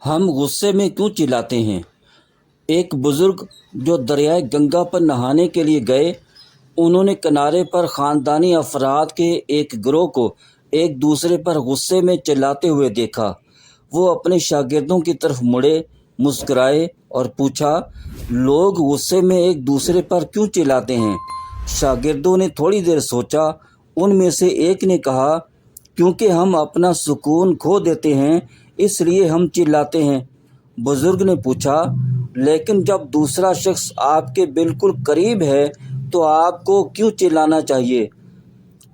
ہم غصے میں کیوں چلاتے ہیں؟ ایک بزرگ جو دریائے گنگا پر نہانے کے لیے گئے، انہوں نے کنارے پر خاندانی افراد کے ایک گروہ کو ایک دوسرے پر غصے میں چلاتے ہوئے دیکھا۔ وہ اپنے شاگردوں کی طرف مڑے، مسکرائے اور پوچھا، لوگ غصے میں ایک دوسرے پر کیوں چلاتے ہیں؟ شاگردوں نے تھوڑی دیر سوچا۔ ان میں سے ایک نے کہا، کیونکہ ہم اپنا سکون کھو دیتے ہیں، اس لیے ہم چلاتے ہیں۔ بزرگ نے پوچھا، لیکن جب دوسرا شخص آپ کے بالکل قریب ہے تو آپ کو کیوں چلانا چاہیے؟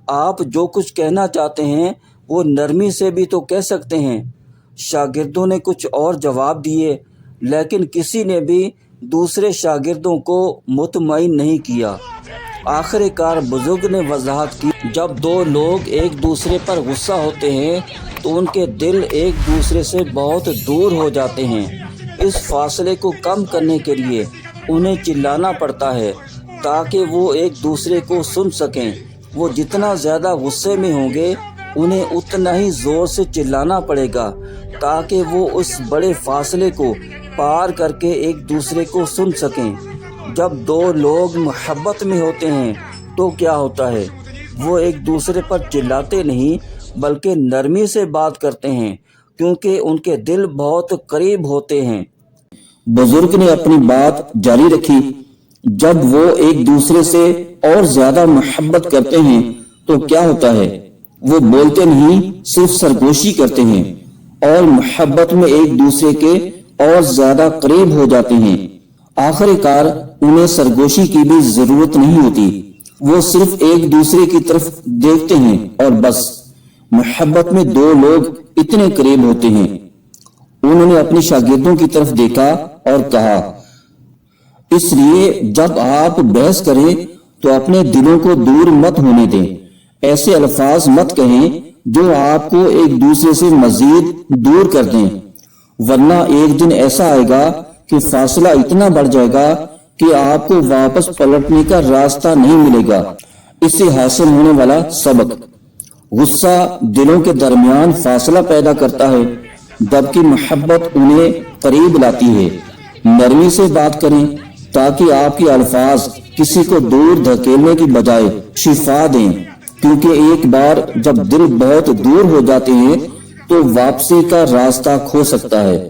آپ جو کچھ کہنا چاہتے ہیں وہ نرمی سے بھی تو کہہ سکتے ہیں۔ شاگردوں نے کچھ اور جواب دیے، لیکن کسی نے بھی دوسرے شاگردوں کو مطمئن نہیں کیا۔ آخر کار بزرگ نے وضاحت کی، جب دو لوگ ایک دوسرے پر غصہ ہوتے ہیں تو ان کے دل ایک دوسرے سے بہت دور ہو جاتے ہیں۔ اس فاصلے کو کم کرنے کے لیے انہیں چلانا پڑتا ہے تاکہ وہ ایک دوسرے کو سن سکیں۔ وہ جتنا زیادہ غصے میں ہوں گے، انہیں اتنا ہی زور سے چلانا پڑے گا تاکہ وہ اس بڑے فاصلے کو پار کر کے ایک دوسرے کو سن سکیں۔ جب دو لوگ محبت میں ہوتے ہیں تو کیا ہوتا ہے؟ وہ ایک دوسرے پر چلاتے نہیں بلکہ نرمی سے بات کرتے ہیں، کیونکہ ان کے دل بہت قریب ہوتے ہیں۔ بزرگ نے اپنی بات جاری رکھی، جب وہ ایک دوسرے سے اور زیادہ محبت کرتے ہیں تو کیا ہوتا ہے؟ وہ بولتے نہیں، صرف سرگوشی کرتے ہیں اور محبت میں ایک دوسرے کے اور زیادہ قریب ہو جاتے ہیں۔ آخر کار انہیں سرگوشی کی بھی ضرورت نہیں ہوتی، وہ صرف ایک دوسرے کی طرف دیکھتے ہیں اور بس۔ محبت میں دو لوگ اتنے قریب ہوتے ہیں۔ انہوں نے اپنے شاگردوں کی طرف دیکھا اور کہا، اس لیے جب آپ بحث کریں تو اپنے دلوں کو دور مت ہونے دیں۔ ایسے الفاظ مت کہیں جو آپ کو ایک دوسرے سے مزید دور کر دیں، ورنہ ایک دن ایسا آئے گا کہ فاصلہ اتنا بڑھ جائے گا کہ آپ کو واپس پلٹنے کا راستہ نہیں ملے گا۔ اس سے حاصل ہونے والا سبق، غصہ دلوں کے درمیان فاصلہ پیدا کرتا ہے، جبکہ محبت انہیں قریب لاتی ہے۔ نرمی سے بات کریں تاکہ آپ کے الفاظ کسی کو دور دھکیلنے کی بجائے شفا دیں، کیونکہ ایک بار جب دل بہت دور ہو جاتے ہیں تو واپسی کا راستہ کھو سکتا ہے۔